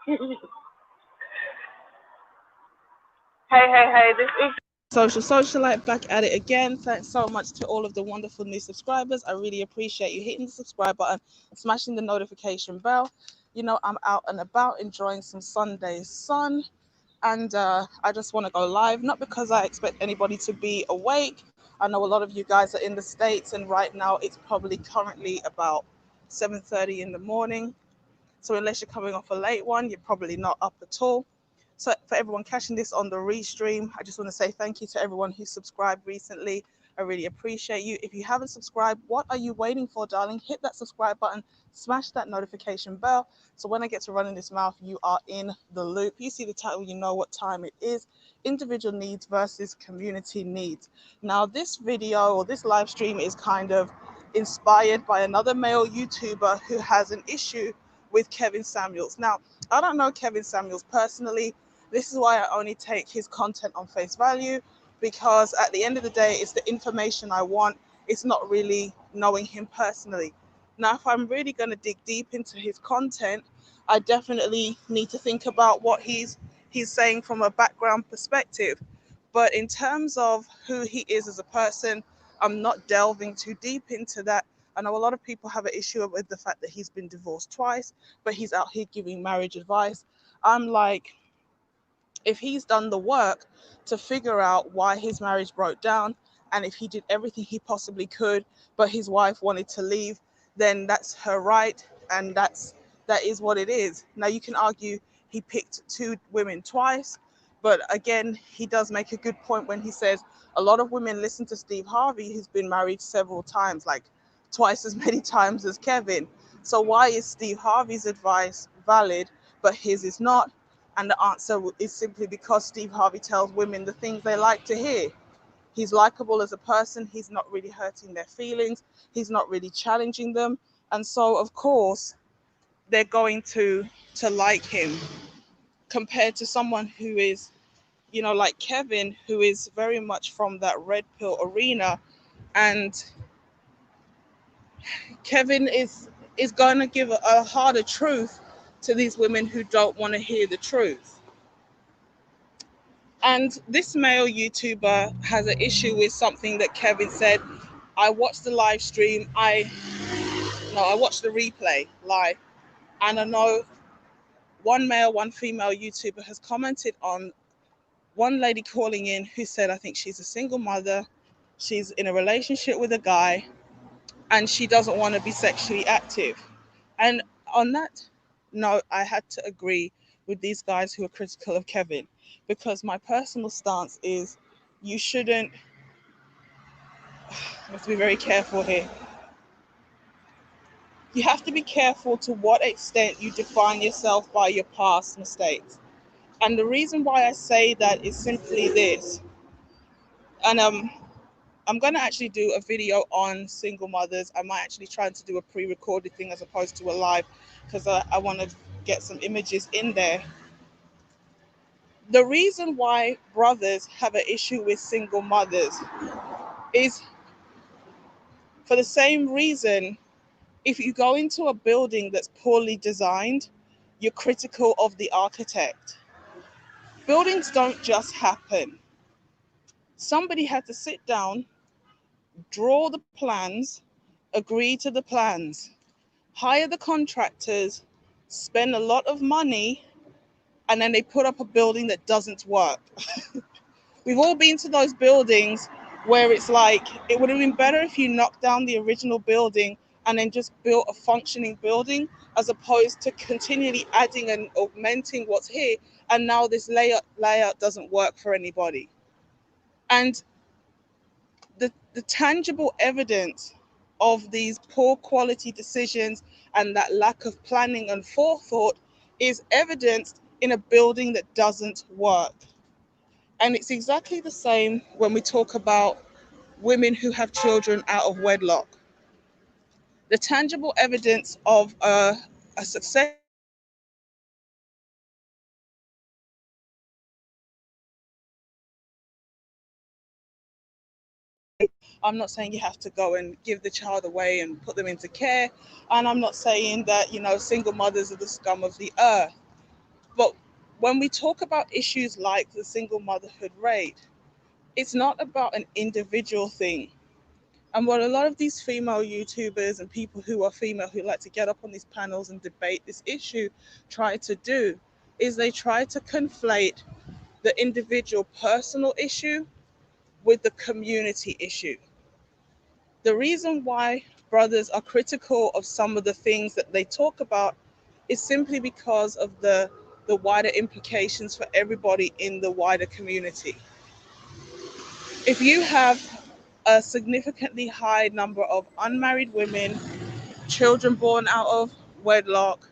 Hey, this is Social Socialite back at it again. Thanks so much to all of the wonderful new subscribers. I really appreciate you hitting the subscribe button, smashing the notification bell. You know, I'm out and about enjoying some Sunday sun, and I just want to go live, not because I expect anybody to be awake. I know a lot of you guys are in the States, and right now it's probably currently about 7:30 in the morning. So unless you're coming off a late one, you're probably not up at all. So for everyone catching this on the restream, I just want to say thank you to everyone who subscribed recently. I really appreciate you. If you haven't subscribed, what are you waiting for, darling? Hit that subscribe button, smash that notification bell. So when I get to running this mouth, you are in the loop. You see the title, you know what time it is. Individual needs versus community needs. Now, this video or this live stream is kind of inspired by another male YouTuber who has an issue with Kevin Samuels. Now, I don't know Kevin Samuels personally. This is why I only take his content on face value, because at the end of the day, it's the information I want. It's not really knowing him personally. Now, if I'm really going to dig deep into his content, I definitely need to think about what he's saying from a background perspective. But in terms of who he is as a person, I'm not delving too deep into that. I know a lot of people have an issue with the fact that he's been divorced twice, but he's out here giving marriage advice. I'm like, if he's done the work to figure out why his marriage broke down, and if he did everything he possibly could but his wife wanted to leave, then that's her right, and that is what it is. Now you can argue he picked two women twice, but again, he does make a good point when he says a lot of women listen to Steve Harvey, who's been married several times, like twice as many times as Kevin. So why is Steve Harvey's advice valid but his is not? And the answer is simply because Steve Harvey tells women the things they like to hear. He's likable as a person. He's not really hurting their feelings. He's not really challenging them. And so, of course, they're going to like him, compared to someone who is, like Kevin, who is very much from that red pill arena. And Kevin is going to give a harder truth to these women who don't want to hear the truth. And this male YouTuber has an issue with something that Kevin said. I watched the live stream. I watched the replay live, and I know one male, one female YouTuber has commented on one lady calling in who said, I think she's a single mother. She's in a relationship with a guy, and she doesn't want to be sexually active. And on that note, I had to agree with these guys who are critical of Kevin, because my personal stance is you shouldn't, you have to be very careful here. You have to be careful to what extent you define yourself by your past mistakes. And the reason why I say that is simply this. And I'm going to actually do a video on single mothers. I might actually try to do a pre-recorded thing as opposed to a live, because I want to get some images in there. The reason why brothers have an issue with single mothers is for the same reason. If you go into a building that's poorly designed, you're critical of the architect. Buildings don't just happen. Somebody had to sit down, draw the plans, agree to the plans, hire the contractors, spend a lot of money, and then they put up a building that doesn't work. We've all been to those buildings where it's like, it would have been better if you knocked down the original building and then just built a functioning building, as opposed to continually adding and augmenting what's here. And now this layout doesn't work for anybody. And the tangible evidence of these poor quality decisions and that lack of planning and forethought is evidenced in a building that doesn't work. And it's exactly the same when we talk about women who have children out of wedlock. The tangible evidence of a successful marriage is the children that are born. And I'm not saying you have to go and give the child away and put them into care. And I'm not saying that, single mothers are the scum of the earth. But when we talk about issues like the single motherhood rate, it's not about an individual thing. And what a lot of these female YouTubers and people who are female who like to get up on these panels and debate this issue try to do is they try to conflate the individual personal issue with the community issue. The reason why brothers are critical of some of the things that they talk about is simply because of the wider implications for everybody in the wider community. If you have a significantly high number of unmarried women, children born out of wedlock,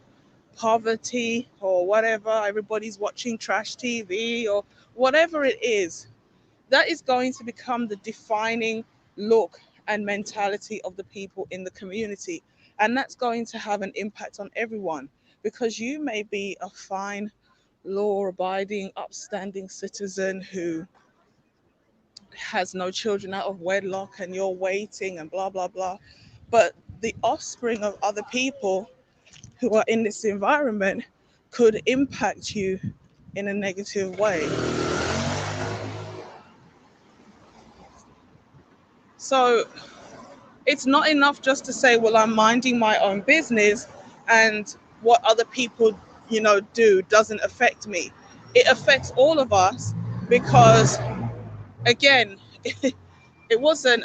poverty, or whatever, everybody's watching trash TV or whatever it is, that is going to become the defining look and mentality of the people in the community. And that's going to have an impact on everyone because you may be a fine, law abiding, upstanding citizen who has no children out of wedlock and you're waiting and blah, blah, blah. But the offspring of other people who are in this environment could impact you in a negative way. So it's not enough just to say, well, I'm minding my own business and what other people, do doesn't affect me. It affects all of us because, again, it wasn't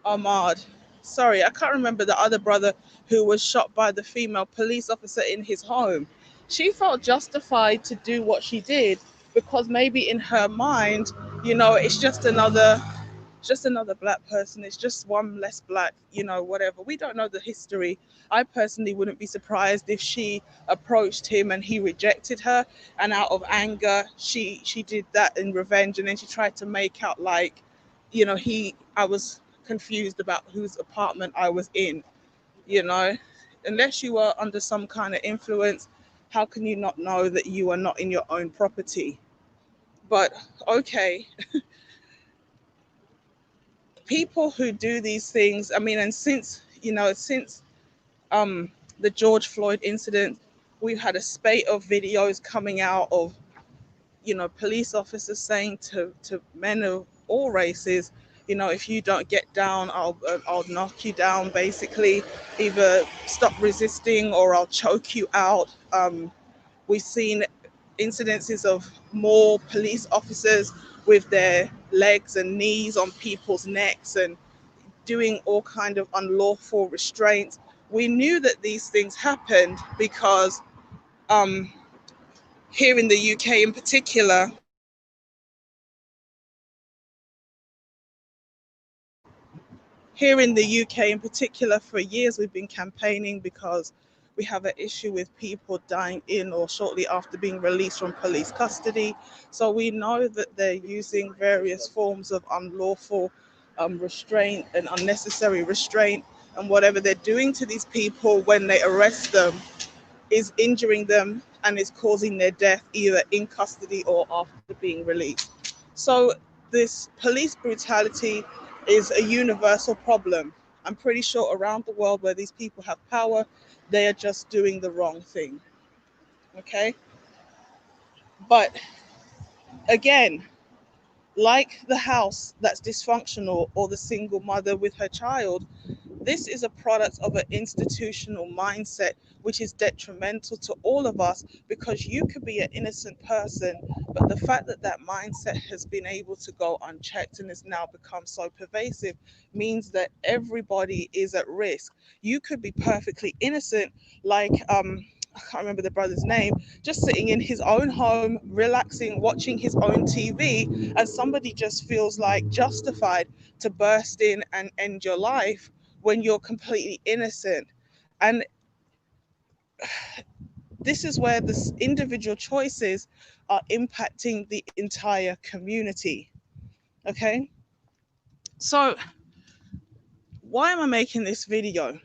Ahmad. Sorry, I can't remember the other brother who was shot by the female police officer in his home. She felt justified to do what she did because maybe in her mind, it's just another black person. It's just one less black, whatever. We don't know the history. I personally wouldn't be surprised if she approached him and he rejected her, and out of anger, she did that in revenge, and then she tried to make out like, I was confused about whose apartment I was in, you know. Unless you are under some kind of influence, how can you not know that you are not in your own property? But okay, people who do these things, I mean, and since um the George Floyd incident, we've had a spate of videos coming out of, police officers saying to men of all races, if you don't get down, I'll knock you down, basically. Either stop resisting or I'll choke you out. We've seen incidences of more police officers with their legs and knees on people's necks and doing all kind of unlawful restraints. We knew that these things happened because um, here in the UK in particular, for years we've been campaigning because we have an issue with people dying in or shortly after being released from police custody. So we know that they're using various forms of unlawful restraint and unnecessary restraint, and whatever they're doing to these people when they arrest them is injuring them and is causing their death either in custody or after being released. So this police brutality is a universal problem. I'm pretty sure around the world where these people have power, they are just doing the wrong thing. Okay? But again, like the house that's dysfunctional or the single mother with her child, this is a product of an institutional mindset which is detrimental to all of us because you could be an innocent person, but the fact that that mindset has been able to go unchecked and has now become so pervasive means that everybody is at risk. You could be perfectly innocent, like I can't remember the brother's name, just sitting in his own home, relaxing, watching his own TV, and somebody just feels like justified to burst in and end your life when you're completely innocent. And this is where the individual choices are impacting the entire community. Okay, so why am I making this video?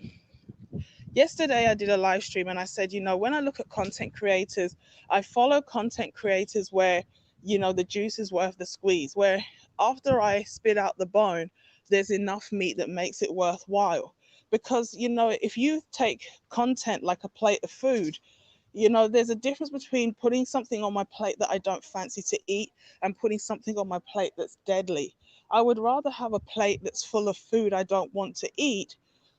Yesterday I did a live stream and I said, when I look at content creators, I follow content creators where, the juice is worth the squeeze, where after I spit out the bone, there's enough meat that makes it worthwhile. Because, if you take content like a plate of food, There's a difference between putting something on my plate that I don't fancy to eat and putting something on my plate that's deadly. I would rather have a plate that's full of food I don't want to eat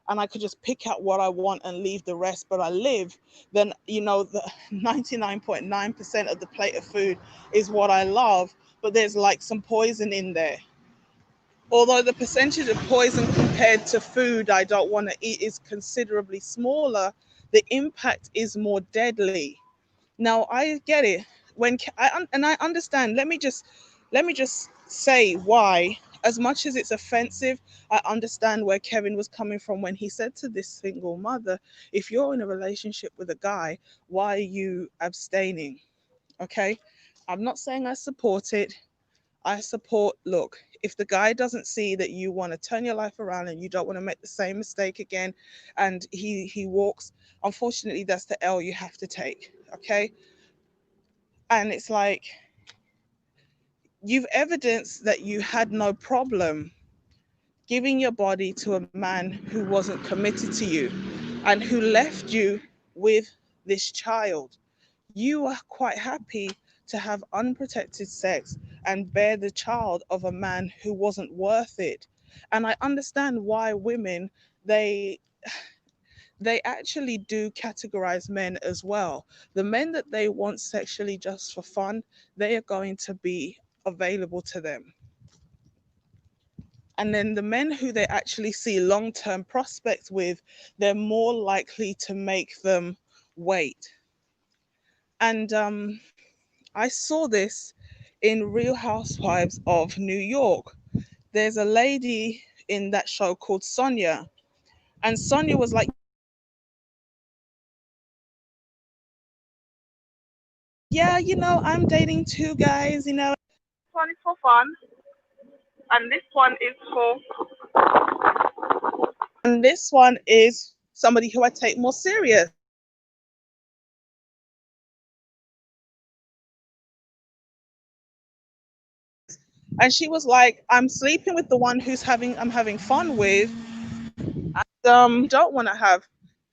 and I could just pick out what I want and leave the rest, but I live, than, the 99.9% of the plate of food is what I love, but there's like some poison in there. Although the percentage of poison compared to food I don't want to eat is considerably smaller, the impact is more deadly. Now I get it. And I understand. Let me just say why. As much as it's offensive, I understand where Kevin was coming from when he said to this single mother, if you're in a relationship with a guy, why are you abstaining? Okay? I'm not saying I support it. I support, look, if the guy doesn't see that you want to turn your life around and you don't want to make the same mistake again, and he walks, unfortunately that's the L you have to take. Okay? And it's like, you've evidenced that you had no problem giving your body to a man who wasn't committed to you and who left you with this child. You are quite happy to have unprotected sex and bear the child of a man who wasn't worth it. And I understand why women, they they actually do categorize men as well. The men that they want sexually just for fun, they are going to be available to them. And then the men who they actually see long term prospects with, they're more likely to make them wait. And I saw this in Real Housewives of New York. There's a lady in that show called Sonia. And Sonia was like, yeah, I'm dating two guys. one is for fun, and this one is for And this one is somebody who I take more serious. And she was like, I'm sleeping with the one I'm having fun with. Don't want to have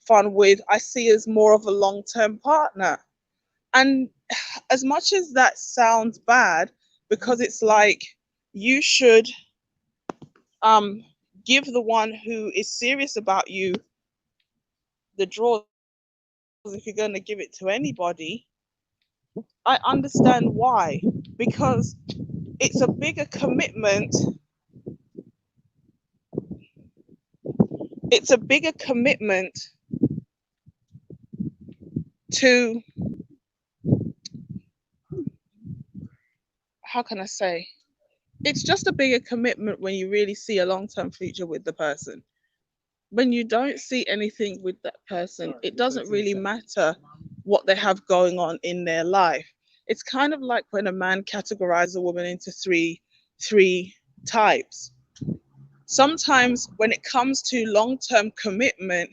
fun with, I see as more of a long-term partner. And as much as that sounds bad, because it's like you should um give the one who is serious about you the draws if you're going to give it to anybody. I understand why, because it's a bigger commitment. It's a bigger commitment to, how can I say, it's just a bigger commitment when you really see a long-term future with the person. When you don't see anything with that person, it doesn't really matter what they have going on in their life. It's kind of like when a man categorizes a woman into three types. Sometimes when it comes to long-term commitment,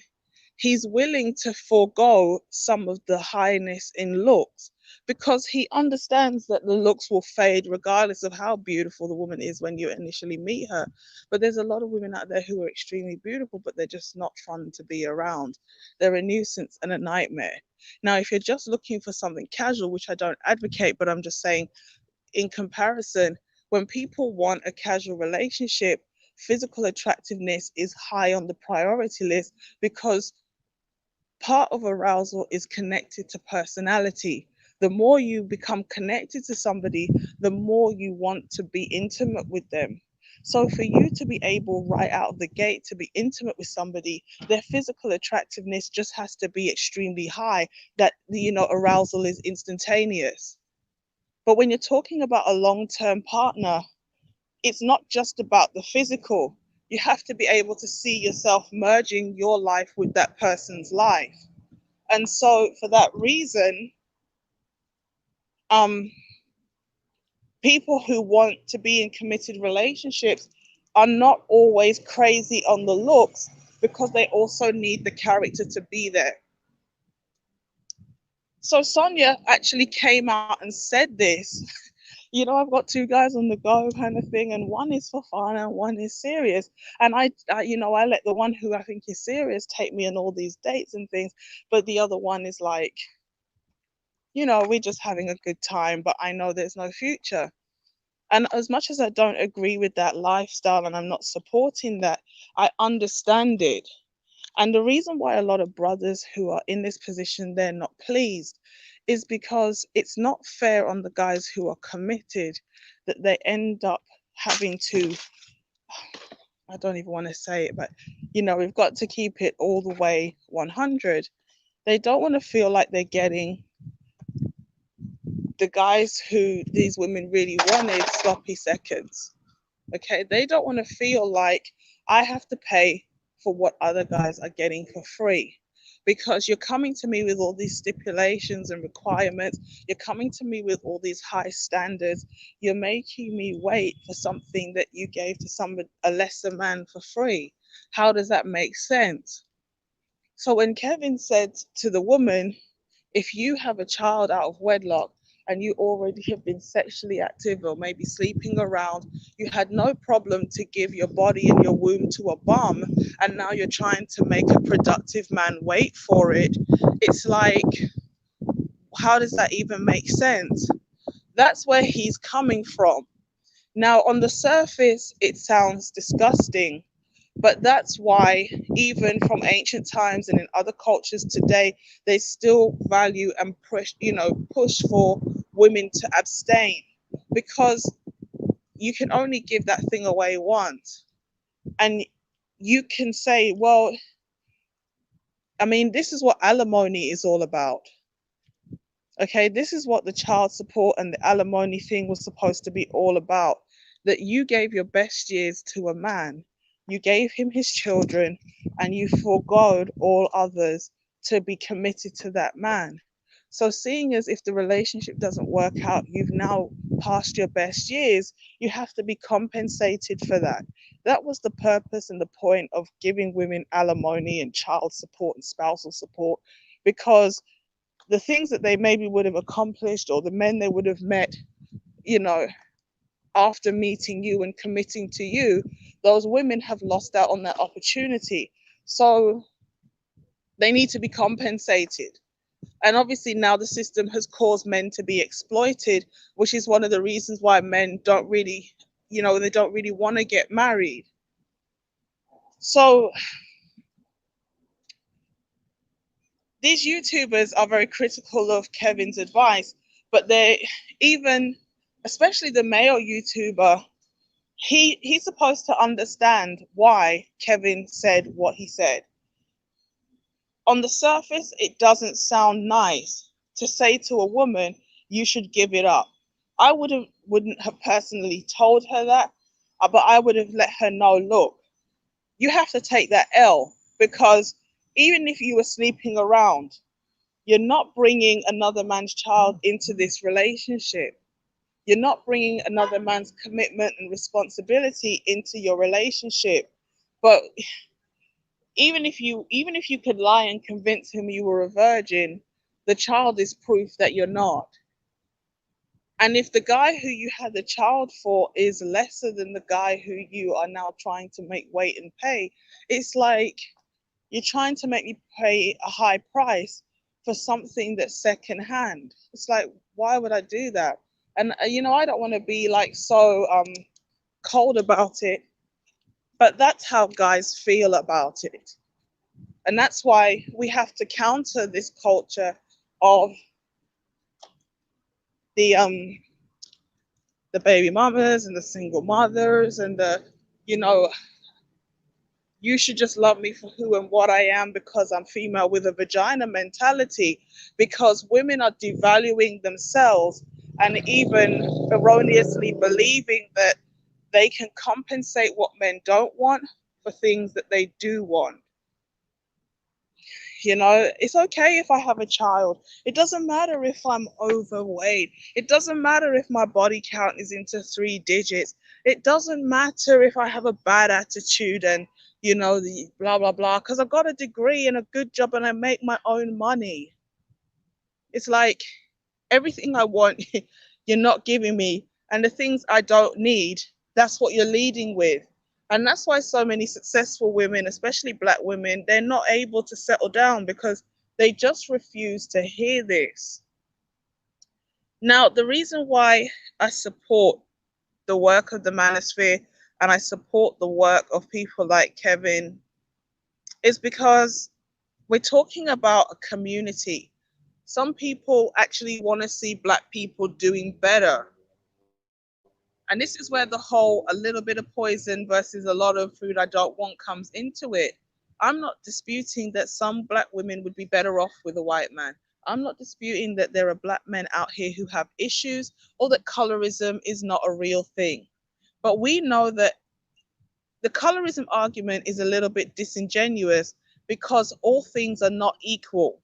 he's willing to forego some of the highness in looks because he understands that the looks will fade regardless of how beautiful the woman is when you initially meet her. But there's a lot of women out there who are extremely beautiful, but they're just not fun to be around. They're a nuisance and a nightmare. Now, if you're just looking for something casual, which I don't advocate, but I'm just saying in comparison, when people want a casual relationship, physical attractiveness is high on the priority list because part of arousal is connected to personality. The more you become connected to somebody, the more you want to be intimate with them. So, for you to be able right out of the gate to be intimate with somebody, their physical attractiveness just has to be extremely high, that, arousal is instantaneous. But when you're talking about a long term partner, it's not just about the physical. You have to be able to see yourself merging your life with that person's life. And so for that reason, um, people who want to be in committed relationships are not always crazy on the looks because they also need the character to be there. So Sonia actually came out and said this. I've got two guys on the go kind of thing, and one is for fun and one is serious. And I let the one who I think is serious take me on all these dates and things, but the other one is like, we're just having a good time, but I know there's no future. And as much as I don't agree with that lifestyle and I'm not supporting that, I understand it. And the reason why a lot of brothers who are in this position, they're not pleased, is because it's not fair on the guys who are committed, that they end up having to, I don't even want to say it, but we've got to keep it all the way 100. They don't want to feel like they're getting the guys who these women really wanted sloppy seconds. Okay, they don't want to feel like I have to pay for what other guys are getting for free, because you're coming to me with all these stipulations and requirements. You're coming to me with all these high standards. You're making me wait for something that you gave to a lesser man for free. How does that make sense? So when Kevin said to the woman, if you have a child out of wedlock and you already have been sexually active or maybe sleeping around, you had no problem to give your body and your womb to a bum, and now you're trying to make a productive man wait for it. It's like, how does that even make sense? That's where he's coming from. Now, on the surface, it sounds disgusting, but that's why, even from ancient times and in other cultures today, they still value and push for women to abstain, because you can only give that thing away once. And you can say, well, I mean, this is what alimony is all about. Okay, this is what the child support and the alimony thing was supposed to be all about. That you gave your best years to a man, you gave him his children, and you forgoed all others to be committed to that man. So, seeing as if the relationship doesn't work out, you've now passed your best years, you have to be compensated for that. That was the purpose and the point of giving women alimony and child support and spousal support, because the things that they maybe would have accomplished, or the men they would have met, you know, after meeting you and committing to you, those women have lost out on that opportunity. So they need to be compensated. And obviously now the system has caused men to be exploited, which is one of the reasons why men don't really, they don't really want to get married. So these YouTubers are very critical of Kevin's advice, but they even, especially the male YouTuber, he's supposed to understand why Kevin said what he said. On the surface, it doesn't sound nice to say to a woman, you should give it up. I wouldn't have personally told her that, but I would have let her know, look, you have to take that L, because even if you were sleeping around, you're not bringing another man's child into this relationship. You're not bringing another man's commitment and responsibility into your relationship. But even if you could lie and convince him you were a virgin, the child is proof that you're not. And if the guy who you had the child for is lesser than the guy who you are now trying to make wait and pay, it's like you're trying to make me pay a high price for something that's secondhand. It's like, why would I do that? And I don't want to be like so cold about it, but that's how guys feel about it. And that's why we have to counter this culture of the um the baby mamas and the single mothers and the you know you should just love me for who and what I am because I'm female with a vagina mentality, because women are devaluing themselves and even erroneously believing that they can compensate what men don't want for things that they do want. It's okay if I have a child. It doesn't matter if I'm overweight. It doesn't matter if my body count is into 3 digits. It doesn't matter if I have a bad attitude and, the blah, blah, blah, because I've got a degree and a good job and I make my own money. It's like everything I want, you're not giving me. And the things I don't need, that's what you're leading with. And that's why so many successful women, especially black women, they're not able to settle down because they just refuse to hear this. Now, the reason why I support the work of the manosphere and I support the work of people like Kevin is because we're talking about a community. Some people actually want to see Black people doing better. And this is where the whole a little bit of poison versus a lot of food I don't want comes into it. I'm not disputing that some Black women would be better off with a white man. I'm not disputing that there are Black men out here who have issues or that colorism is not a real thing. But we know that the colorism argument is a little bit disingenuous because all things are not equal.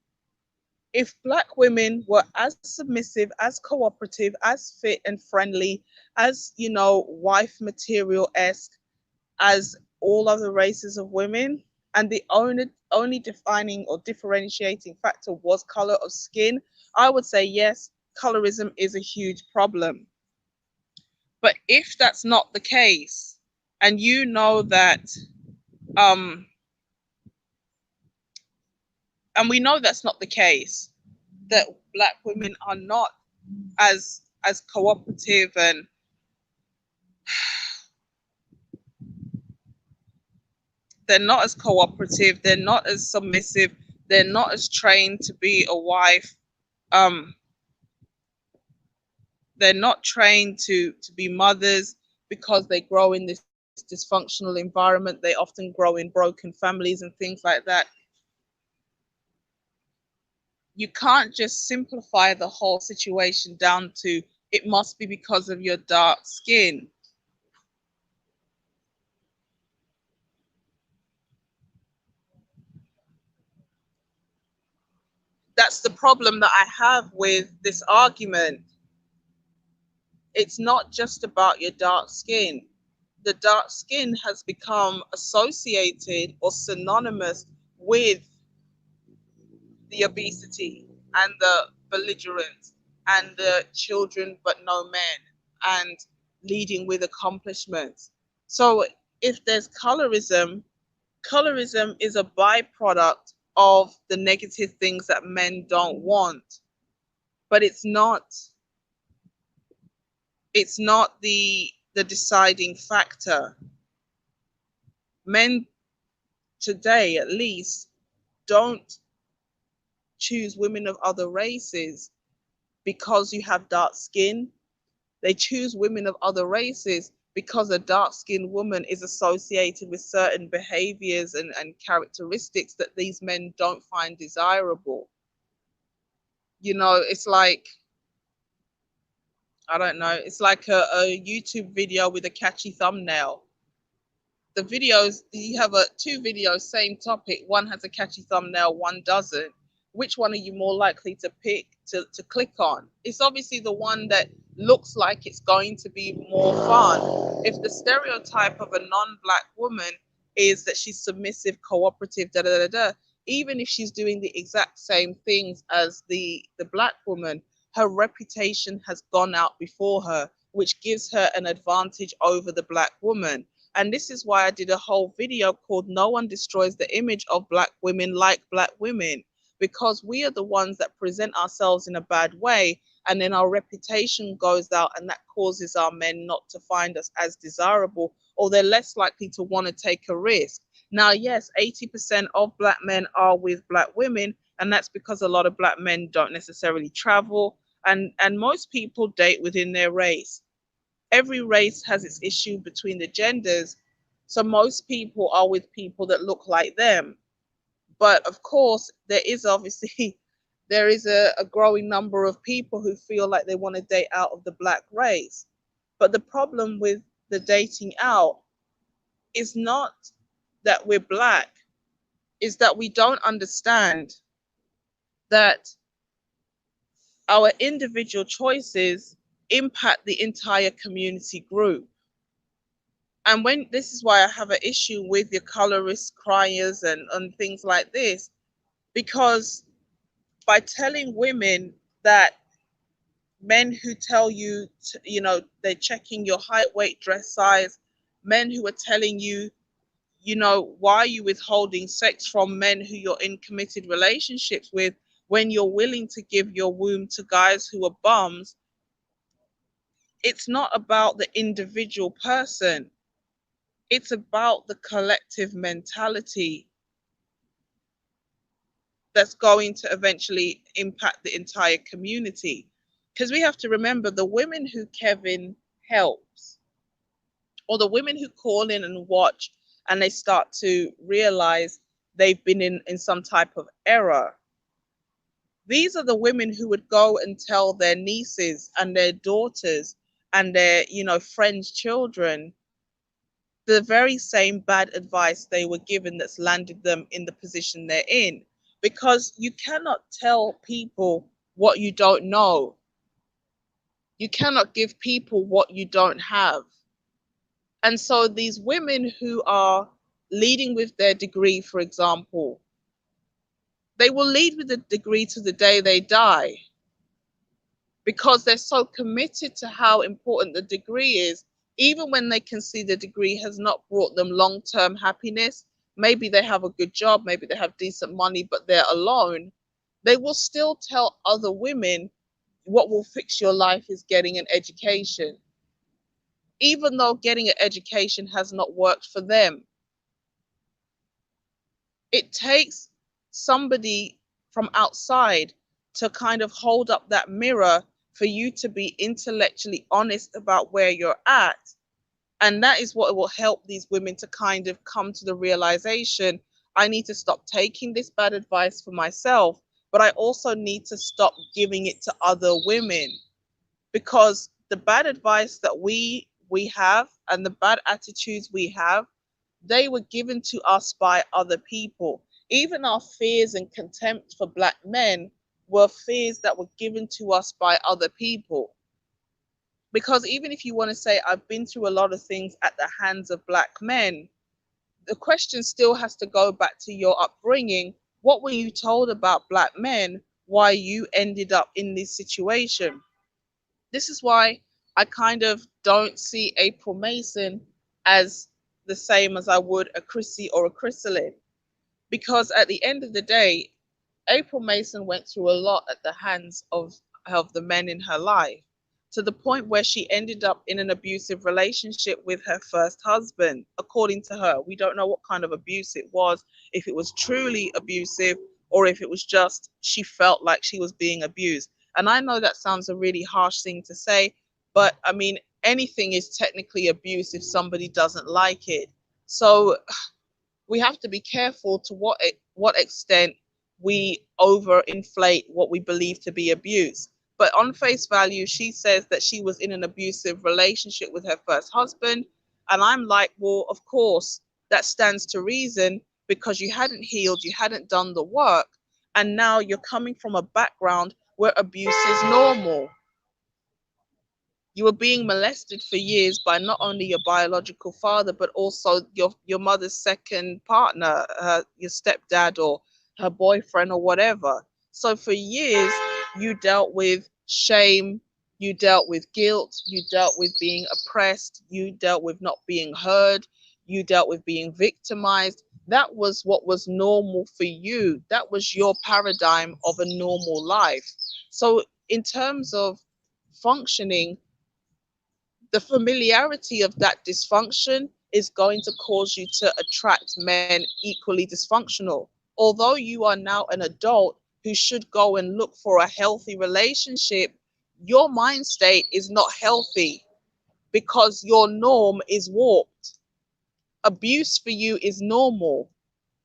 If Black women were as submissive, as cooperative, as fit and friendly, as, wife material esque as all other races of women, and the only defining or differentiating factor was color of skin, I would say yes, colorism is a huge problem. But if that's not the case, and you know that, um, and we know that's not the case, that Black women are not as cooperative and they're not as cooperative, they're not as submissive, they're not as trained to be a wife, um, they're not trained to be mothers because they grow in this dysfunctional environment. They often grow in broken families and things like that. You can't just simplify the whole situation down to it must be because of your dark skin. That's the problem that I have with this argument. It's not just about your dark skin. The dark skin has become associated or synonymous with the obesity and the belligerence and the children but no men and leading with accomplishments. So if there's colorism, colorism is a byproduct of the negative things that men don't want, but it's not the deciding factor. Men today at least don't choose women of other races because you have dark skin. They choose women of other races because a dark skinned woman is associated with certain behaviors and characteristics that these men don't find desirable. It's like, I don't know, it's like a YouTube video with a catchy thumbnail. The videos, you have two videos, same topic. One has a catchy thumbnail, one doesn't. Which one are you more likely to pick to click on? It's obviously the one that looks like it's going to be more fun. If the stereotype of a non-Black woman is that she's submissive, cooperative, da da da da, even if she's doing the exact same things as the Black woman, her reputation has gone out before her, which gives her an advantage over the Black woman. And this is why I did a whole video called No One Destroys the Image of Black Women Like Black Women, because we are the ones that present ourselves in a bad way, and then our reputation goes out, and that causes our men not to find us as desirable, or they're less likely to want to take a risk. Now, yes, 80% of Black men are with Black women, and that's because a lot of Black men don't necessarily travel, and most people date within their race. Every race has its issue between the genders. So most people are with people that look like them. But of course, there is obviously there is a growing number of people who feel like they want to date out of the Black race. But the problem with the dating out is not that we're Black, is that we don't understand that our individual choices impact the entire community group. And when this is why I have an issue with your colorist criers and things like this, because by telling women that men who tell you, they're checking your height, weight, dress size, men who are telling you, why are you withholding sex from men who you're in committed relationships with when you're willing to give your womb to guys who are bums, it's not about the individual person. It's about the collective mentality that's going to eventually impact the entire community. Because we have to remember the women who Kevin helps, or the women who call in and watch and they start to realize they've been in some type of error. These are the women who would go and tell their nieces and their daughters and their, friends' children the very same bad advice they were given that's landed them in the position they're in. Because you cannot tell people what you don't know. You cannot give people what you don't have. And so these women who are leading with their degree, for example, they will lead with the degree to the day they die because they're so committed to how important the degree is. Even when they can see the degree has not brought them long-term happiness, maybe they have a good job, maybe they have decent money, but they're alone, they will still tell other women what will fix your life is getting an education, even though getting an education has not worked for them. It takes somebody from outside to kind of hold up that mirror for you to be intellectually honest about where you're at. And that is what will help these women to kind of come to the realization, I need to stop taking this bad advice for myself, but I also need to stop giving it to other women. Because the bad advice that we have and the bad attitudes we have, they were given to us by other people. Even our fears and contempt for black men were fears that were given to us by other people. Because even if you want to say, I've been through a lot of things at the hands of black men, the question still has to go back to your upbringing. What were you told about black men? Why you ended up in this situation? This is why I kind of don't see April Mason as the same as I would a Chrissy or a Chrysalid. Because at the end of the day, April Mason went through a lot at the hands of the men in her life, to the point where she ended up in an abusive relationship with her first husband, according to her. We don't know what kind of abuse it was, if it was truly abusive or if it was just she felt like she was being abused. And I know that sounds a really harsh thing to say, but I mean, anything is technically abuse if somebody doesn't like it. So we have to be careful to what extent we overinflate what we believe to be abuse. But on face value, she says that she was in an abusive relationship with her first husband. And I'm like, well, of course, that stands to reason because you hadn't healed, you hadn't done the work. And now you're coming from a background where abuse is normal. You were being molested for years by not only your biological father, but also your mother's second partner, your stepdad or her boyfriend or whatever. So for years, you dealt with shame, you dealt with guilt, you dealt with being oppressed, you dealt with not being heard, you dealt with being victimized. That was what was normal for you. That was your paradigm of a normal life. So in terms of functioning, the familiarity of that dysfunction is going to cause you to attract men equally dysfunctional. Although you are now an adult who should go and look for a healthy relationship, your mind state is not healthy because your norm is warped. Abuse for you is normal.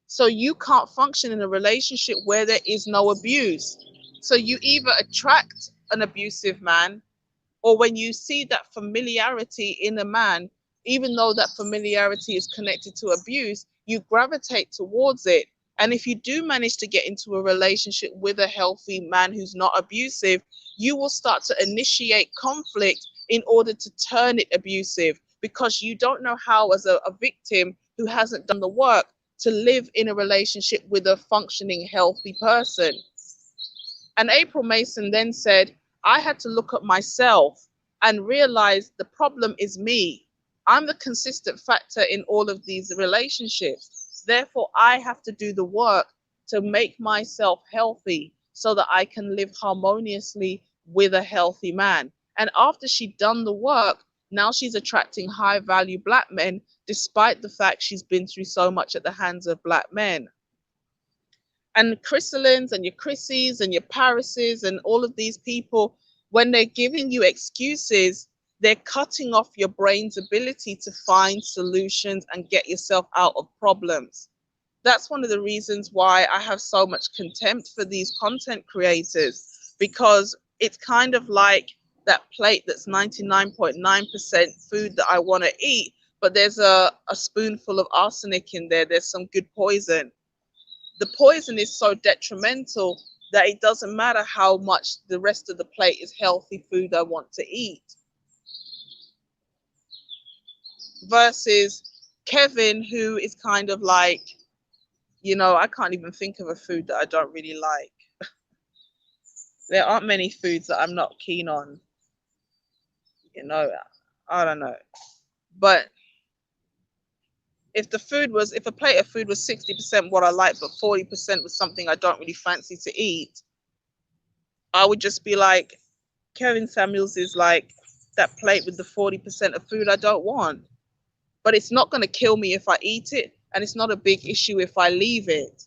So you can't function in a relationship where there is no abuse. So you either attract an abusive man, or when you see that familiarity in a man, even though that familiarity is connected to abuse, you gravitate towards it. And if you do manage to get into a relationship with a healthy man who's not abusive, you will start to initiate conflict in order to turn it abusive, because you don't know how, as a victim who hasn't done the work, to live in a relationship with a functioning, healthy person. And April Mason then said, I had to look at myself and realize the problem is me. I'm the consistent factor in all of these relationships. Therefore, I have to do the work to make myself healthy so that I can live harmoniously with a healthy man. And after she'd done the work, now she's attracting high value black men, despite the fact she's been through so much at the hands of black men. And Chrysalians and your Chrissies and your Parises and all of these people, when they're giving you excuses, they're cutting off your brain's ability to find solutions and get yourself out of problems. That's one of the reasons why I have so much contempt for these content creators, because it's kind of like that plate that's 99.9% food that I want to eat, but there's a spoonful of arsenic in there. There's some good poison. The poison is so detrimental that it doesn't matter how much the rest of the plate is healthy food I want to eat. Versus Kevin, who is kind of like, I can't even think of a food that I don't really like. There aren't many foods that I'm not keen on. I don't know. But if a plate of food was 60% what I like, but 40% was something I don't really fancy to eat, I would just be like, Kevin Samuels is like that plate with the 40% of food I don't want. But it's not going to kill me if I eat it, and it's not a big issue if I leave it.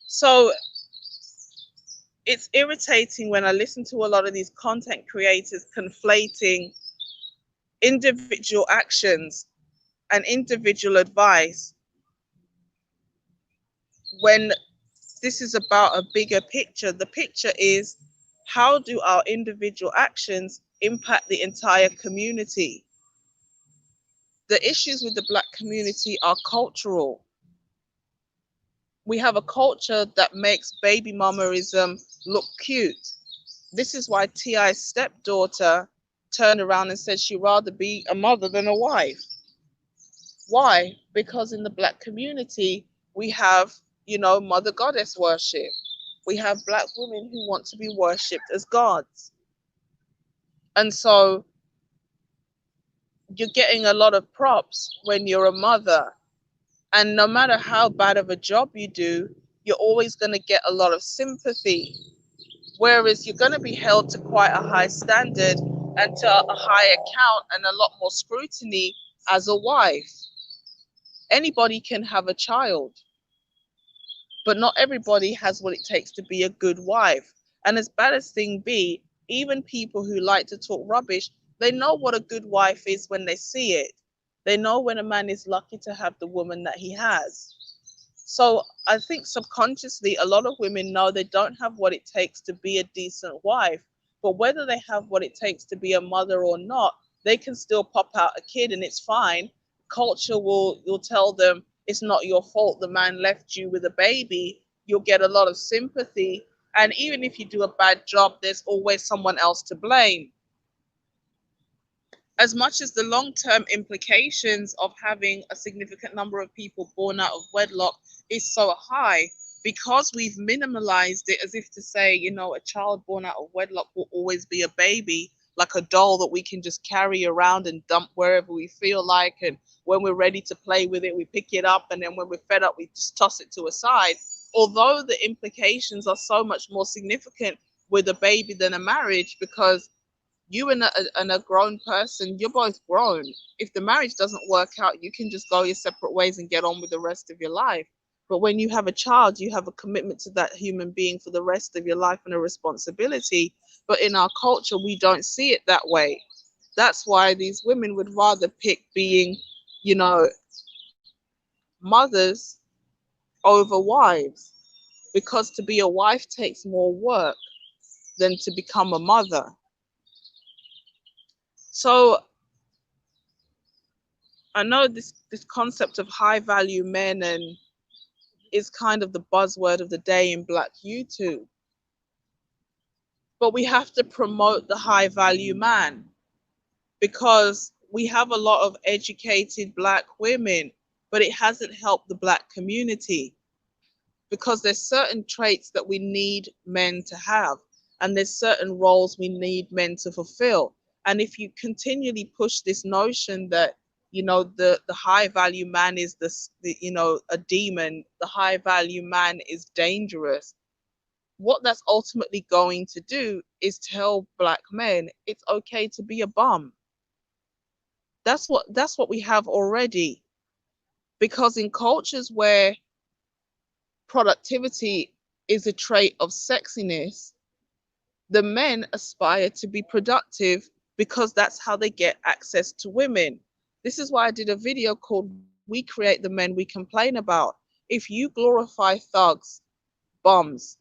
So it's irritating when I listen to a lot of these content creators conflating individual actions and individual advice when this is about a bigger picture. The picture is, how do our individual actions impact the entire community? The issues with the Black community are cultural. We have a culture that makes baby mamaism look cute. This is why T.I.'s stepdaughter turned around and said she'd rather be a mother than a wife. Why? Because in the Black community, we have, mother goddess worship. We have Black women who want to be worshipped as gods. And so you're getting a lot of props when you're a mother. And no matter how bad of a job you do, you're always going to get a lot of sympathy. Whereas you're going to be held to quite a high standard and to a high account and a lot more scrutiny as a wife. Anybody can have a child, but not everybody has what it takes to be a good wife. And as bad as things be, even people who like to talk rubbish, they know what a good wife is when they see it. They know when a man is lucky to have the woman that he has. So I think subconsciously, a lot of women know they don't have what it takes to be a decent wife, but whether they have what it takes to be a mother or not, they can still pop out a kid and it's fine. Culture will tell them it's not your fault the man left you with a baby. You'll get a lot of sympathy. And even if you do a bad job, there's always someone else to blame. As much as the long-term implications of having a significant number of people born out of wedlock is so high, because we've minimalized it as if to say, a child born out of wedlock will always be a baby, like a doll that we can just carry around and dump wherever we feel like. And when we're ready to play with it, we pick it up. And then when we're fed up, we just toss it to a side. Although the implications are so much more significant with a baby than a marriage, because you and a grown person, you're both grown. If the marriage doesn't work out, you can just go your separate ways and get on with the rest of your life. But when you have a child, you have a commitment to that human being for the rest of your life and a responsibility. But in our culture, we don't see it that way. That's why these women would rather pick being, mothers over wives. Because to be a wife takes more work than to become a mother. So I know this concept of high value men and is kind of the buzzword of the day in Black YouTube. But we have to promote the high value man, because we have a lot of educated Black women, but it hasn't helped the Black community, because there's certain traits that we need men to have, and there's certain roles we need men to fulfill. And if you continually push this notion that the high value man is a demon, the high value man is dangerous, what that's ultimately going to do is tell black men it's okay to be a bum. That's what we have already. Because in cultures where productivity is a trait of sexiness, the men aspire to be productive because that's how they get access to women. This is why I did a video called We Create the Men We Complain About. If you glorify thugs, bums,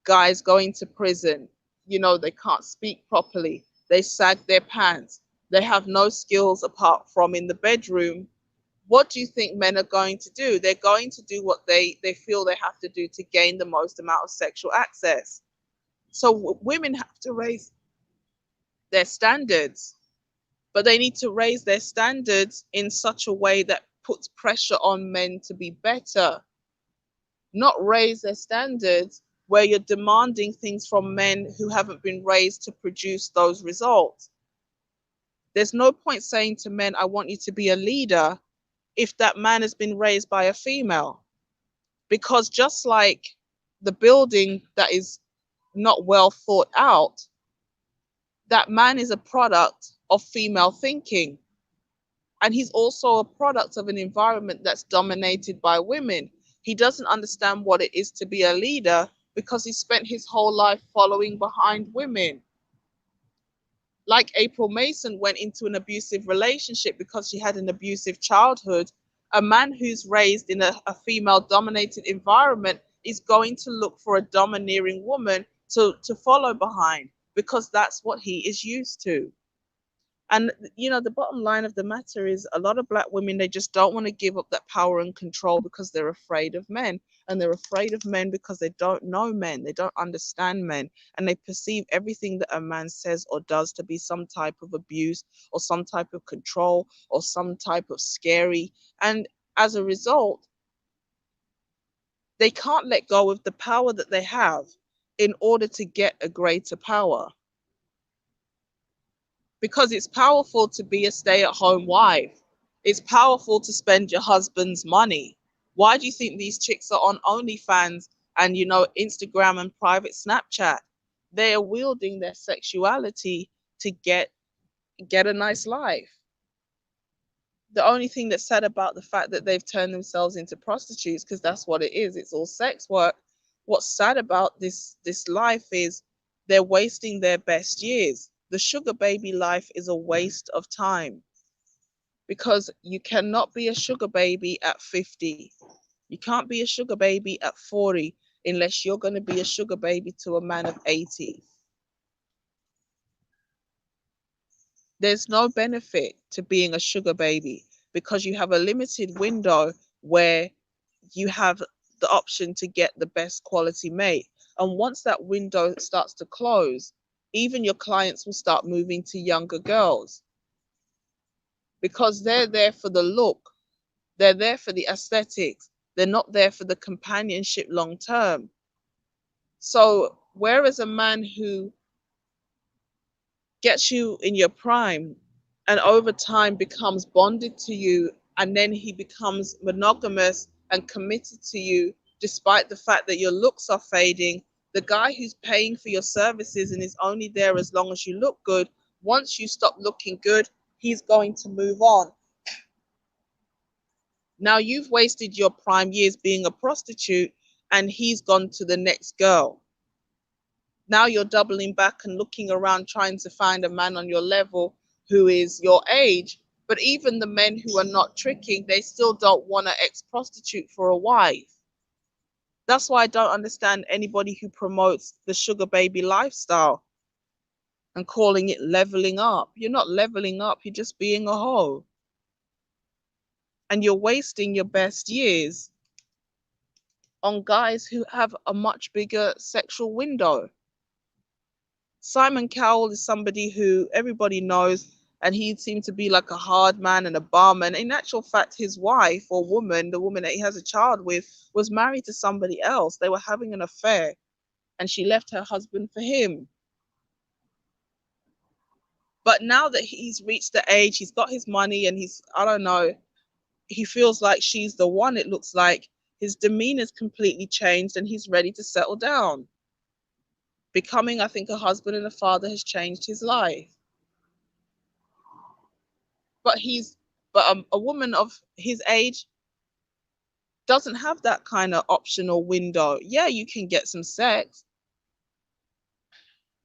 guys going to prison, they can't speak properly, they sag their pants, they have no skills apart from in the bedroom, what do you think men are going to do? They're going to do what they feel they have to do to gain the most amount of sexual access. So women have to raise their standards, but they need to raise their standards in such a way that puts pressure on men to be better, not raise their standards where you're demanding things from men who haven't been raised to produce those results. There's no point saying to men, I want you to be a leader, if that man has been raised by a female. Because just like the building that is not well thought out, that man is a product of female thinking. And he's also a product of an environment that's dominated by women. He doesn't understand what it is to be a leader because he spent his whole life following behind women. Like April Mason went into an abusive relationship because she had an abusive childhood. A man who's raised in a female dominated environment is going to look for a domineering woman to follow behind because that's what he is used to. And the bottom line of the matter is a lot of black women, they just don't want to give up that power and control because they're afraid of men. And they're afraid of men because they don't know men, they don't understand men, and they perceive everything that a man says or does to be some type of abuse or some type of control or some type of scary. And as a result, they can't let go of the power that they have in order to get a greater power. Because it's powerful to be a stay-at-home wife. It's powerful to spend your husband's money. Why do you think these chicks are on OnlyFans and Instagram and private Snapchat? They are wielding their sexuality to get a nice life. The only thing that's sad about the fact that they've turned themselves into prostitutes, because that's what it is, it's all sex work. What's sad about this life is they're wasting their best years. The sugar baby life is a waste of time, because you cannot be a sugar baby at 50. You can't be a sugar baby at 40 unless you're going to be a sugar baby to a man of 80. There's no benefit to being a sugar baby because you have a limited window where you have the option to get the best quality mate. And once that window starts to close, even your clients will start moving to younger girls because they're there for the look, they're there for the aesthetics, they're not there for the companionship long term. So, whereas a man who gets you in your prime and over time becomes bonded to you, and then he becomes monogamous and committed to you despite the fact that your looks are fading, the guy who's paying for your services and is only there as long as you look good, once you stop looking good, he's going to move on. Now you've wasted your prime years being a prostitute and he's gone to the next girl. Now you're doubling back and looking around trying to find a man on your level who is your age. But even the men who are not tricking, they still don't want an ex-prostitute for a wife. That's why I don't understand anybody who promotes the sugar baby lifestyle and calling it leveling up. You're not leveling up, you're just being a hoe. And you're wasting your best years on guys who have a much bigger sexual window. Simon Cowell is somebody who everybody knows, and he seemed to be like a hard man and a bum. And in actual fact, his wife or woman, the woman that he has a child with, was married to somebody else. They were having an affair, and she left her husband for him. But now that he's reached the age, he's got his money, and I don't know, he feels like she's the one, it looks like. His demeanor's completely changed, and he's ready to settle down. Becoming, I think, a husband and a father has changed his life. But a woman of his age doesn't have that kind of optional window. Yeah, you can get some sex,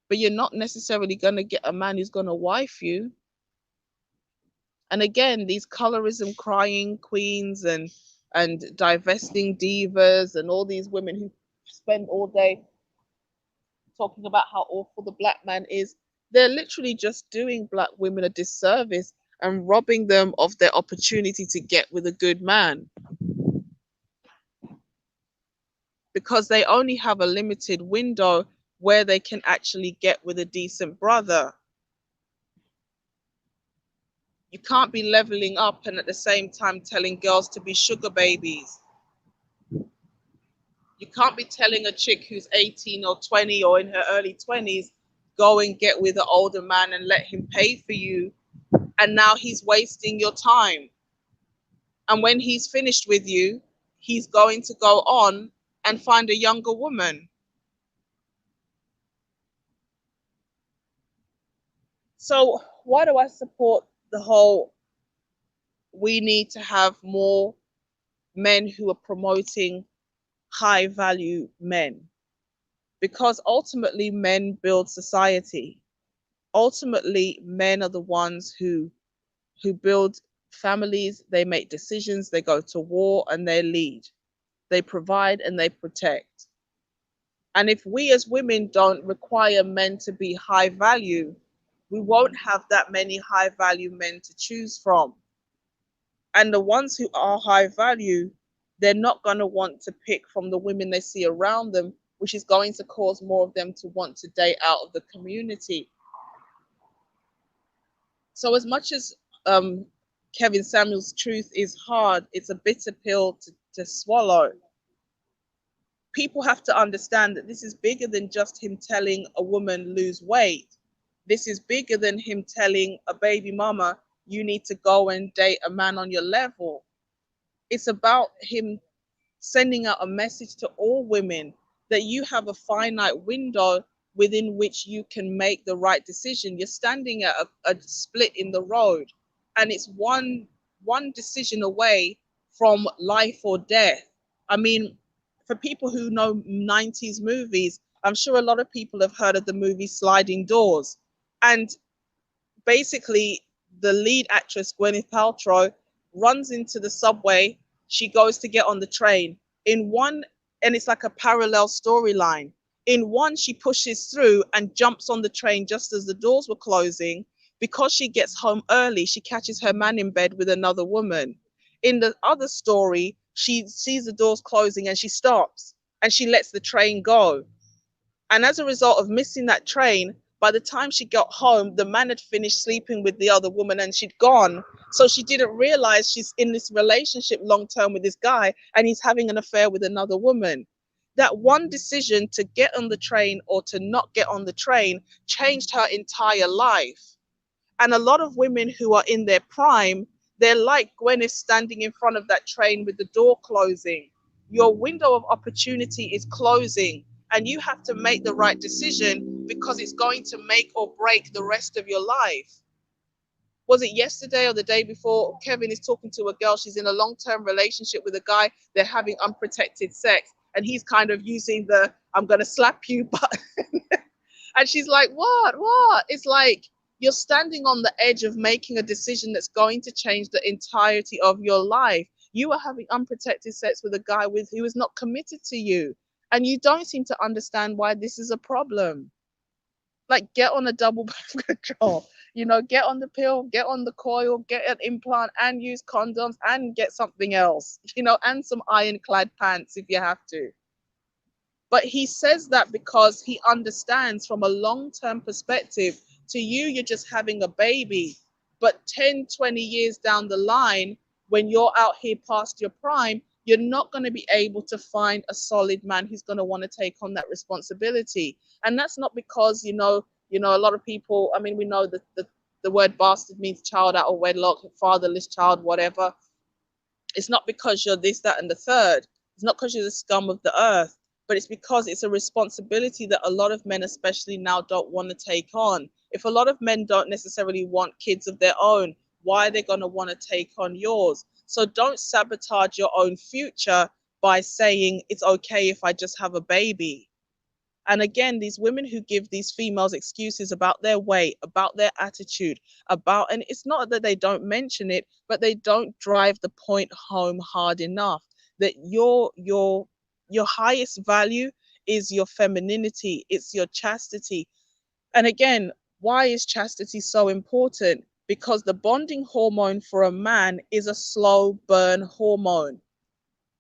but you're not necessarily going to get a man who's going to wife you. And again, these colorism crying queens and divesting divas and all these women who spend all day talking about how awful the black man is, they're literally just doing black women a disservice and robbing them of their opportunity to get with a good man, because they only have a limited window where they can actually get with a decent brother. You can't be leveling up and at the same time telling girls to be sugar babies. You can't be telling a chick who's 18 or 20 or in her early 20s, go and get with an older man and let him pay for you. And now he's wasting your time. And when he's finished with you, he's going to go on and find a younger woman. So why do I support the whole we need to have more men who are promoting high value men? Because ultimately men build society. Ultimately men are the ones who build families, they make decisions, they go to war and they lead. They provide and they protect. And if we as women don't require men to be high value, we won't have that many high value men to choose from. And the ones who are high value, they're not going to want to pick from the women they see around them, which is going to cause more of them to want to date out of the community. So as much as Kevin Samuel's truth is hard, it's a bitter pill to swallow. People have to understand that this is bigger than just him telling a woman lose weight. This is bigger than him telling a baby mama you need to go and date a man on your level. It's about him sending out a message to all women that you have a finite window within which you can make the right decision. You're standing at a split in the road, and it's one decision away from life or death. I mean, for people who know 90s movies, I'm sure a lot of people have heard of the movie Sliding Doors. And basically, the lead actress, Gwyneth Paltrow, runs into the subway. She goes to get on the train. In one, and it's like a parallel storyline. In one, she pushes through and jumps on the train just as the doors were closing. Because she gets home early, she catches her man in bed with another woman. In the other story, she sees the doors closing and she stops and she lets the train go. And as a result of missing that train, by the time she got home, the man had finished sleeping with the other woman and she'd gone. So she didn't realize she's in this relationship long term with this guy and he's having an affair with another woman. That one decision to get on the train or to not get on the train changed her entire life. And a lot of women who are in their prime, they're like Gwyneth standing in front of that train with the door closing. Your window of opportunity is closing and you have to make the right decision because it's going to make or break the rest of your life. Was it yesterday or the day before? Kevin is talking to a girl. She's in a long-term relationship with a guy. They're having unprotected sex. And he's kind of using the, I'm going to slap you button. And she's like, what? It's like, you're standing on the edge of making a decision that's going to change the entirety of your life. You are having unprotected sex with a guy who is not committed to you. And you don't seem to understand why this is a problem. Like, get on a double birth control, get on the pill, get on the coil, get an implant and use condoms and get something else, and some ironclad pants if you have to. But he says that because he understands from a long-term perspective. To you, you're just having a baby. But 10, 20 years down the line, when you're out here past your prime, you're not going to be able to find a solid man who's going to want to take on that responsibility. And that's not because, a lot of people, I mean, we know that the word bastard means child out of wedlock, fatherless child, whatever. It's not because you're this, that, and the third. It's not because you're the scum of the earth. but it's because it's a responsibility that a lot of men, especially now, don't want to take on. If a lot of men don't necessarily want kids of their own, why are they going to want to take on yours? So don't sabotage your own future by saying it's okay if I just have a baby. And again, these women who give these females excuses about their weight, about their attitude, and it's not that they don't mention it, but they don't drive the point home hard enough that your highest value is your femininity, it's your chastity. And again, why is chastity so important? Because the bonding hormone for a man is a slow burn hormone.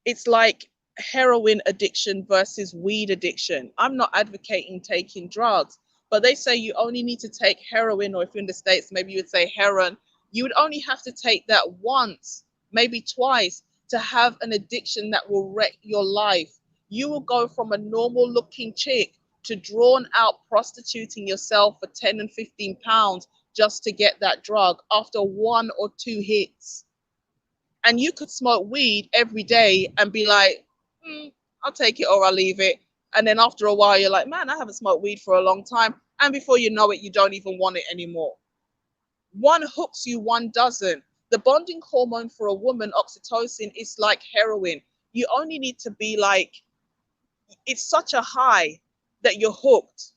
It's like heroin addiction versus weed addiction. I'm not advocating taking drugs, but they say you only need to take heroin, or if you're in the States, maybe you would say heroin. You would only have to take that once, maybe twice, to have an addiction that will wreck your life. You will go from a normal looking chick to drawn out prostituting yourself for 10 and 15 pounds just to get that drug after one or two hits. And you could smoke weed every day and be like, I'll take it or I'll leave it. And then after a while, you're like, man, I haven't smoked weed for a long time. And before you know it, you don't even want it anymore. One hooks you, one doesn't. The bonding hormone for a woman, oxytocin, is like heroin. You only need to be like, it's such a high that you're hooked.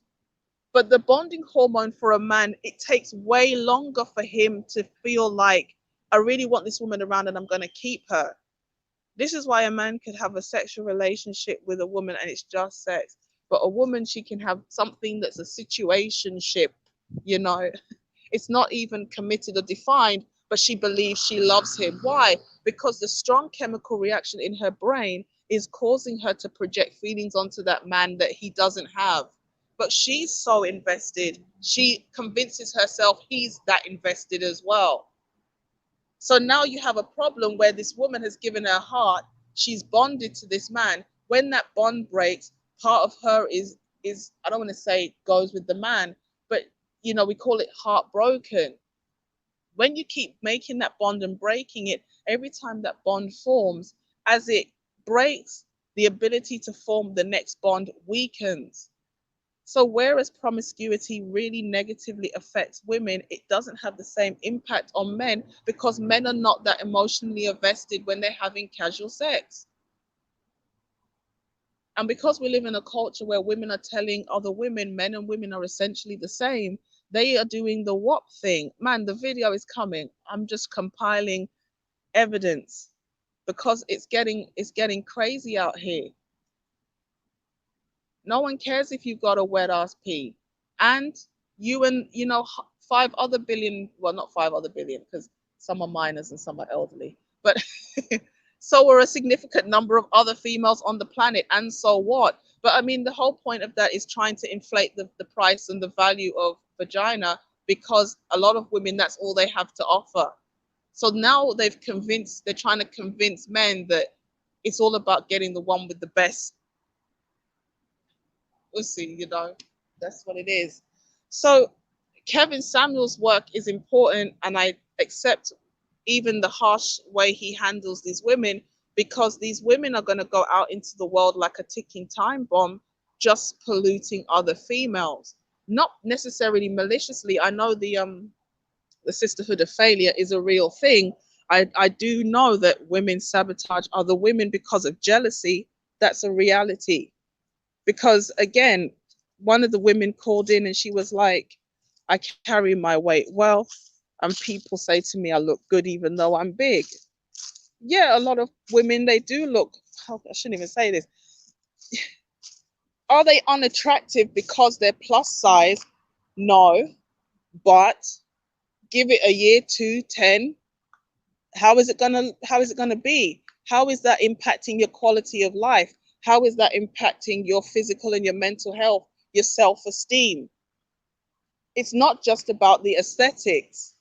But the bonding hormone for a man, it takes way longer for him to feel like, I really want this woman around and I'm going to keep her. This is why a man could have a sexual relationship with a woman and it's just sex. But a woman, she can have something that's a situationship, you know. It's not even committed or defined, but she believes she loves him. Why? Because the strong chemical reaction in her brain is causing her to project feelings onto that man that he doesn't have. But she's so invested, she convinces herself he's that invested as well. So now you have a problem where this woman has given her heart, she's bonded to this man. When that bond breaks, part of her is I don't want to say goes with the man, but we call it heartbroken. When you keep making that bond and breaking it, every time that bond forms, as it breaks, the ability to form the next bond weakens. So whereas promiscuity really negatively affects women, it doesn't have the same impact on men because men are not that emotionally invested when they're having casual sex. And because we live in a culture where women are telling other women, men and women are essentially the same, they are doing the WAP thing. Man, the video is coming. I'm just compiling evidence because it's getting crazy out here. No one cares if you've got a wet ass pee. And 5 other billion, well, not 5 other billion, because some are minors and some are elderly, but so are a significant number of other females on the planet. And so what? But I mean, the whole point of that is trying to inflate the price and the value of vagina because a lot of women, that's all they have to offer. So now they're trying to convince men that it's all about getting the one with the best. We'll see, that's what it is. So Kevin Samuel's work is important, and I accept even the harsh way he handles these women because these women are going to go out into the world like a ticking time bomb, just polluting other females, not necessarily maliciously. I know the sisterhood of failure is a real thing. I do know that women sabotage other women because of jealousy. That's a reality. Because again, one of the women called in and she was like, I carry my weight well, and people say to me I look good even though I'm big. Yeah, a lot of women, they do look, I shouldn't even say this. Are they unattractive because they're plus size? No. But give it a year, 2, 10. How is it gonna be? How is that impacting your quality of life? How is that impacting your physical and your mental health, your self-esteem? It's not just about the aesthetics.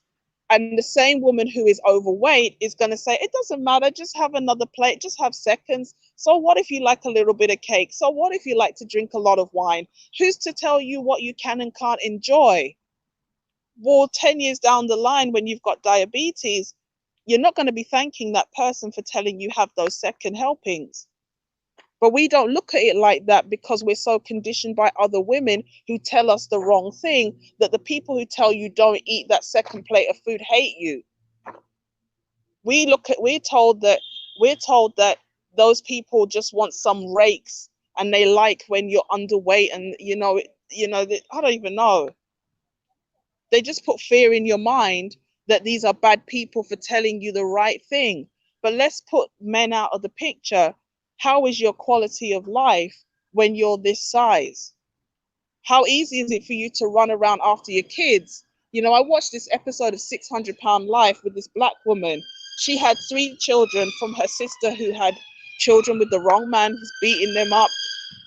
And the same woman who is overweight is going to say, it doesn't matter, just have another plate, just have seconds. So what if you like a little bit of cake? So what if you like to drink a lot of wine? Who's to tell you what you can and can't enjoy? Well, 10 years down the line, when you've got diabetes, you're not going to be thanking that person for telling you have those second helpings. But we don't look at it like that because we're so conditioned by other women who tell us the wrong thing, that the people who tell you don't eat that second plate of food hate you. We're told that those people just want some rakes, and they like when you're underweight, and I don't even know. They just put fear in your mind that these are bad people for telling you the right thing. But let's put men out of the picture. How is your quality of life when you're this size? How easy is it for you to run around after your kids? I watched this episode of 600 Pound Life with this black woman. She had 3 children from her sister, who had children with the wrong man who's beating them up.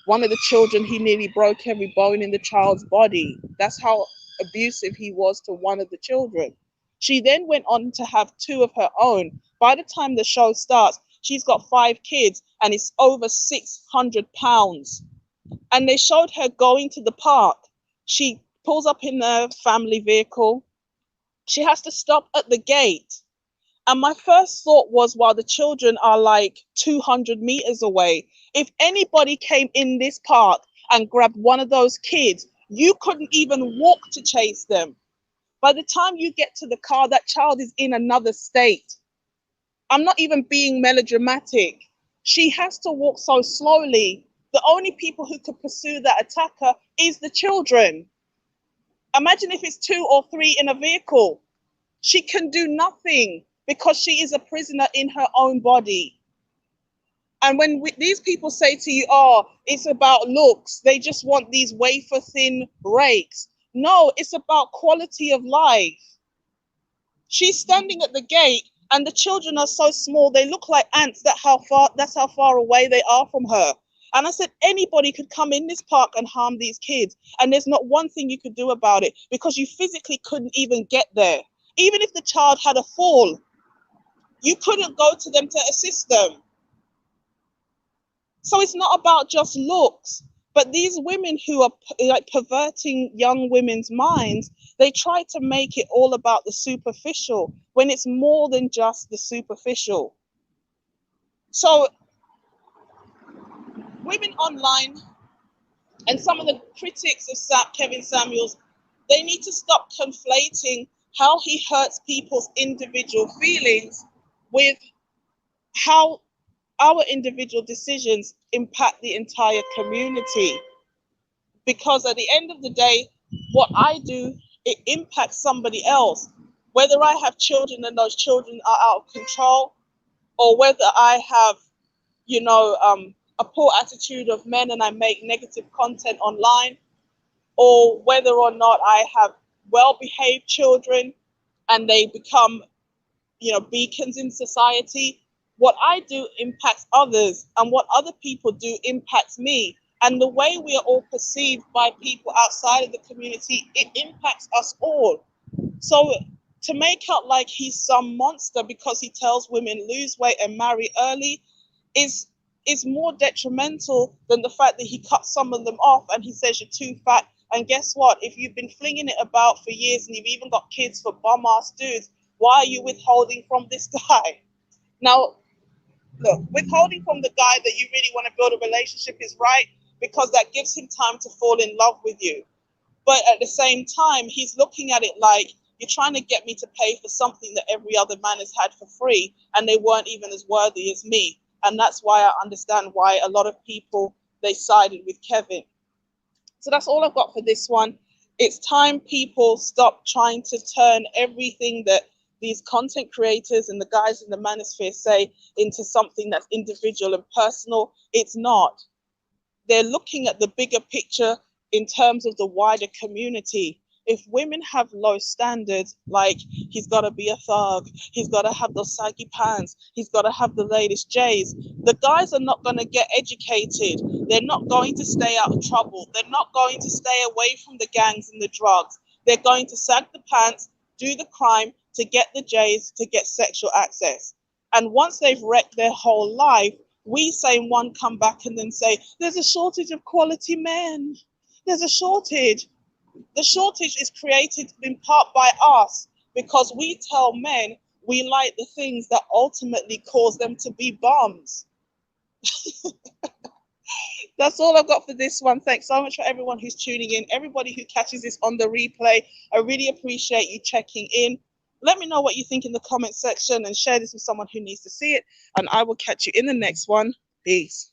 One of the children, he nearly broke every bone in the child's body. That's how abusive he was to one of the children. She then went on to have 2 of her own. By the time the show starts, she's got 5 kids and it's over 600 pounds. And they showed her going to the park. She pulls up in a family vehicle. She has to stop at the gate. And my first thought was, while the children are like 200 meters away, if anybody came in this park and grabbed one of those kids, you couldn't even walk to chase them. By the time you get to the car, that child is in another state. I'm not even being melodramatic. She has to walk so slowly. The only people who could pursue that attacker is the children. Imagine if it's 2 or 3 in a vehicle. She can do nothing because she is a prisoner in her own body. And when these people say to you, oh, it's about looks, they just want these wafer thin rakes. No, it's about quality of life. She's standing at the gate and the children are so small, they look like ants. That's how far away they are from her. And I said, anybody could come in this park and harm these kids. And there's not one thing you could do about it because you physically couldn't even get there. Even if the child had a fall, you couldn't go to them to assist them. So it's not about just looks. But these women who are like perverting young women's minds, they try to make it all about the superficial when it's more than just the superficial. So women online and some of the critics of Kevin Samuels, they need to stop conflating how he hurts people's individual feelings with how our individual decisions impact the entire community. Because at the end of the day, what I do, it impacts somebody else. Whether I have children and those children are out of control, or whether I have, a poor attitude of men and I make negative content online, or whether or not I have well-behaved children and they become, beacons in society. What I do impacts others, and what other people do impacts me. And the way we are all perceived by people outside of the community, it impacts us all. So to make out like he's some monster because he tells women lose weight and marry early is more detrimental than the fact that he cuts some of them off and he says you're too fat. And guess what? If you've been flinging it about for years and you've even got kids for bum-ass dudes, why are you withholding from this guy? Now, look, withholding from the guy that you really want to build a relationship is right, because that gives him time to fall in love with you. But at the same time, he's looking at it like, you're trying to get me to pay for something that every other man has had for free, and they weren't even as worthy as me. And that's why I understand why a lot of people, they sided with Kevin. So that's all I've got for this one. It's time people stop trying to turn everything that these content creators and the guys in the manosphere say into something that's individual and personal. It's not. They're looking at the bigger picture in terms of the wider community. If women have low standards, like he's got to be a thug, he's got to have those saggy pants, he's got to have the latest J's, the guys are not going to get educated. They're not going to stay out of trouble. They're not going to stay away from the gangs and the drugs. They're going to sag the pants, do the crime to get the J's, to get sexual access. And once they've wrecked their whole life, we say in one come back and then say, there's a shortage of quality men. There's a shortage. The shortage is created in part by us because we tell men we like the things that ultimately cause them to be bums. That's all I've got for this one. Thanks so much for everyone who's tuning in, everybody who catches this on the replay. I really appreciate you checking in. Let me know what you think in the comment section and share this with someone who needs to see it. And I will catch you in the next one. Peace.